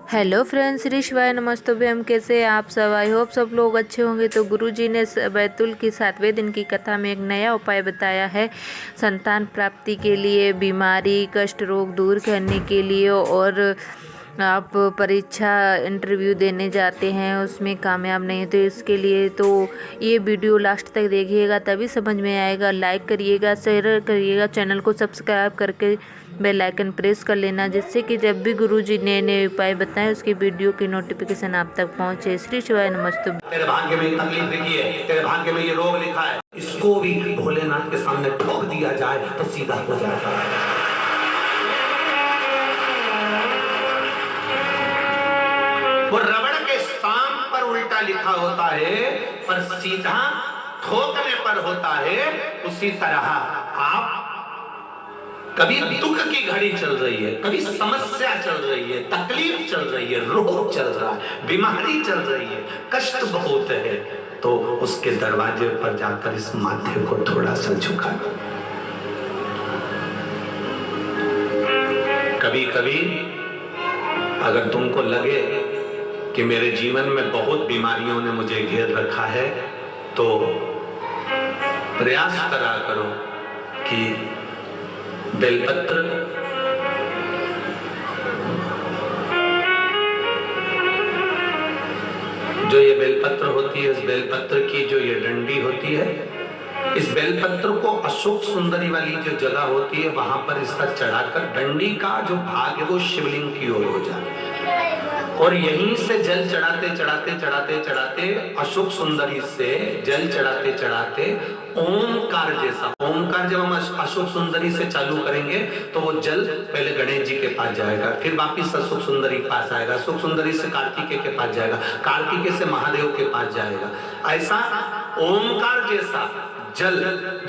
Hello friends, Shri शिवाय नमस्तुभ्यम। कैसे हैं आप सब? आई होप सब लोग अच्छे होंगे। तो गुरुजी ने बैतुल की 7वें दिन की कथा में एक नया उपाय बताया है संतान प्राप्ति के लिए, बीमारी कष्ट रोग दूर करने के लिए। और आप परीक्षा इंटरव्यू देने जाते हैं, उसमें कामयाब नहीं तो इसके लिए तो ये वीडियो लास्ट तक देखिएगा, तभी समझ में आएगा। लाइक करिएगा, शेयर करिएगा, चैनल को सब्सक्राइब करके बेल आइकन प्रेस कर लेना, जिससे कि जब भी गुरुजी नए नए उपाय बताएं उसकी वीडियो की नोटिफिकेशन आप तक पहुंचे। श्री शिवाय नमस्तु। तेरे भाग्य में तकलीफ लिखी है, तेरे भाग्य में ये रोग लिखा है, इसको भी भोलेनाथ के सामने ठोक दिया जाए तो सीधा हो जाता है। वो रबड़ के स्टाम्प पर उल्टा लिखा होता है, पर सीधा ठोकने पर होता है। उसी तरह आप कभी दुख की घड़ी चल रही है, कभी समस्या चल रही है, तकलीफ चल रही है, रोग चल रहा है, बीमारी चल रही है, कष्ट बहुत है, तो उसके दरवाजे पर जाकर इस माथे को थोड़ा सा झुका दो। कभी कभी अगर तुमको लगे कि मेरे जीवन में बहुत बीमारियों ने मुझे घेर रखा है, तो प्रयास करा करो कि बेलपत्र जो ये बेलपत्र होती है, इस बेलपत्र की जो ये डंडी होती है, इस बेलपत्र को अशोक सुंदरी वाली जो जगह होती है वहां पर इसका चढ़ाकर डंडी का जो भाग है वो शिवलिंग की ओर हो जाए, और यहीं से जल चढ़ाते चढ़ाते चढ़ाते चढ़ाते अशोक सुंदरी से जल चढ़ाते चढ़ाते ओमकार जैसा, ओमकार जब हम अशोक सुंदरी से चालू करेंगे तो वो जल पहले गणेश जी के पास जाएगा, फिर वापिस अशोक सुंदरी के पास आएगा, अशोक सुंदरी से कार्तिकेय के पास जाएगा, कार्तिकेय से महादेव के पास जाएगा। ऐसा ओमकार जैसा जल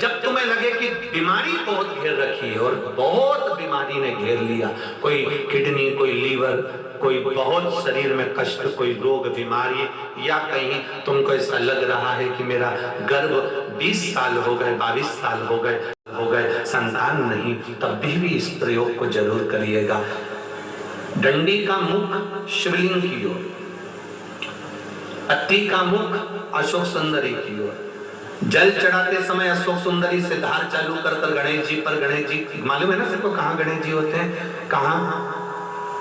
जब तुम्हें लगे कि बीमारी बहुत घेर रखी है, और बहुत बीमारी ने घेर लिया, कोई किडनी, कोई लीवर, कोई बहुत शरीर में कष्ट, कोई रोग बीमारी, या कहीं तुमको ऐसा लग रहा है कि मेरा गर्भ 20 साल हो गए, 22 साल हो गए संतान नहीं, तब भी इस प्रयोग को जरूर करिएगा। डंडी का मुख शिवलिंग की ओर, पत्ती का मुख अशोक सुंदरी की ओर, जल चढ़ाते समय अशोक सुंदरी से धार चालू कर गणेश जी पर, गणेश जी मालूम है ना सबको कहाँ गणेश जी होते हैं, कहाँ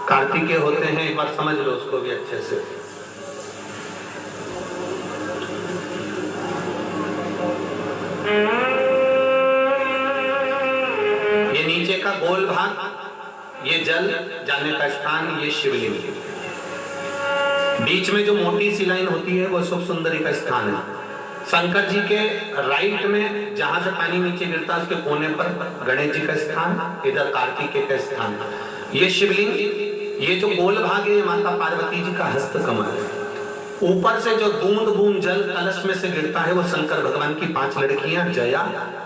कार्तिकेय होते हैं, एक बार समझ लो उसको भी अच्छे से। ये नीचे का गोल भाग, ये जल जाने का स्थान, ये शिवलिंग। बीच में जो मोटी सी लाइन होती है वो अशोक सुंदरी का स्थान है। शंकर जी के राइट में जहां से पानी नीचे गिरता है उसके कोने पर गणेश जी का स्थान, इधर कार्तिकेय का स्थान, ये शिवलिंग। ये जो गोल भाग है माता पार्वती जी का हस्त कमल है। ऊपर से जो बूंद बूंद जल कलश में से गिरता है वो शंकर भगवान की 5 लड़कियां, जया,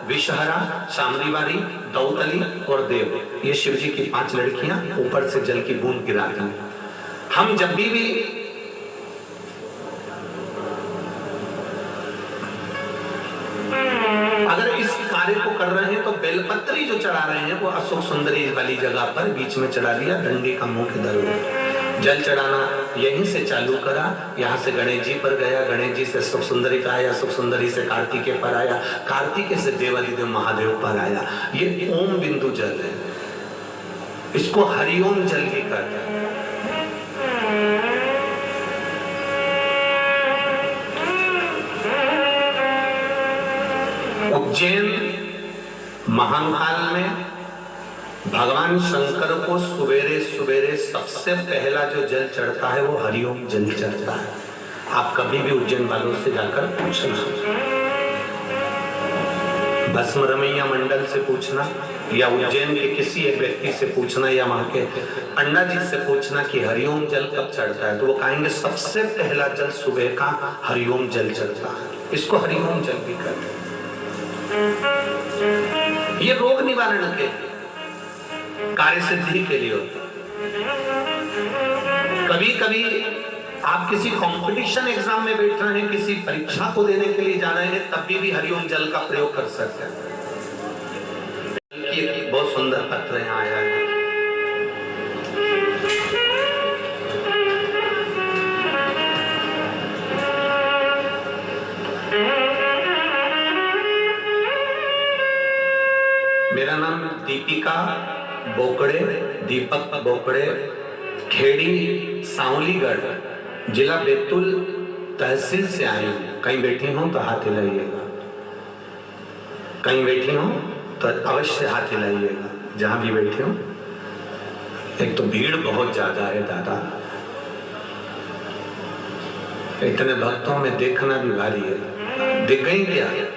विषहरा, शामरीवारी, दौतली और देव, ये शिव जी की 5 लड़कियां ऊपर से जल की बूंद गिराती हैं। हम जब भी अगर इस कार्य को कर रहे हैं तो बेलपत्री जो चढ़ा रहे हैं वो अशोक सुंदरी वाली जगह पर बीच में चढ़ा दिया, डंडी का मुख इधर। जल चढ़ाना यहीं से चालू करा, यहाँ से गणेश जी पर गया, गणेश जी से अशोक सुंदरी पर आया, अशोक सुंदरी से कार्तिकेय पर आया, कार्तिकेय से देवादिदेव महादेव पर आया। ये ओम बिंदु जल है, इसको हरिओम जल भी कहते हैं। उज्जैन महाकाल में भगवान शंकर को सुबेरे सुबेरे सबसे पहला जो जल चढ़ता है वो हरिओम जल चढ़ता है। आप कभी भी उज्जैन वालों से जाकर पूछना, भस्म रमैया मंडल से पूछना, या उज्जैन के किसी एक व्यक्ति से पूछना, या वहां के पंडा जी से पूछना कि हरिओम जल कब चढ़ता है, तो वो कहेंगे सबसे पहला जल सुबह का हरिओम जल चढ़ता है। इसको हरिओम जल भी कहते हैं। ये रोग निवारण के कार्य सिद्धि के लिए होता है। कभी कभी आप किसी कंपटीशन एग्जाम में बैठ रहे हैं, किसी परीक्षा को देने के लिए जा रहे हैं, तब भी हरिओम जल का प्रयोग कर सकते हैं। बहुत सुंदर पत्र यहाँ आया है। दीपिका बोकड़े, दीपक बोकड़े, खेड़ी सांवलीगढ़, जिला बैतूल तहसील से आई हूँ। कहीं बैठी हूँ तो हाथ हिलाइएगा, कहीं बैठी हूँ तो अवश्य हाथ हिलाइएगा, जहां भी बैठे हो। एक तो भीड़ बहुत ज्यादा है दादा, इतने भक्तों में देखना भी भारी है। दिख गई क्या है?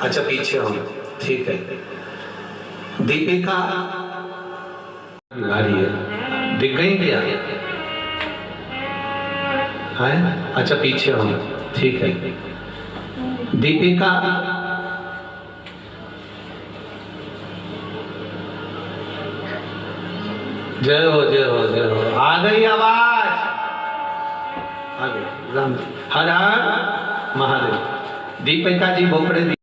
अच्छा पीछे हो, ठीक है। दीपिका भारी है, दिख गई क्या है? अच्छा पीछे हो, ठीक है। दीपिका जय हो जय हो जय हो। आ गई आवाज, आ गई। हर हर महादेव। दीपिका जी बोकड़े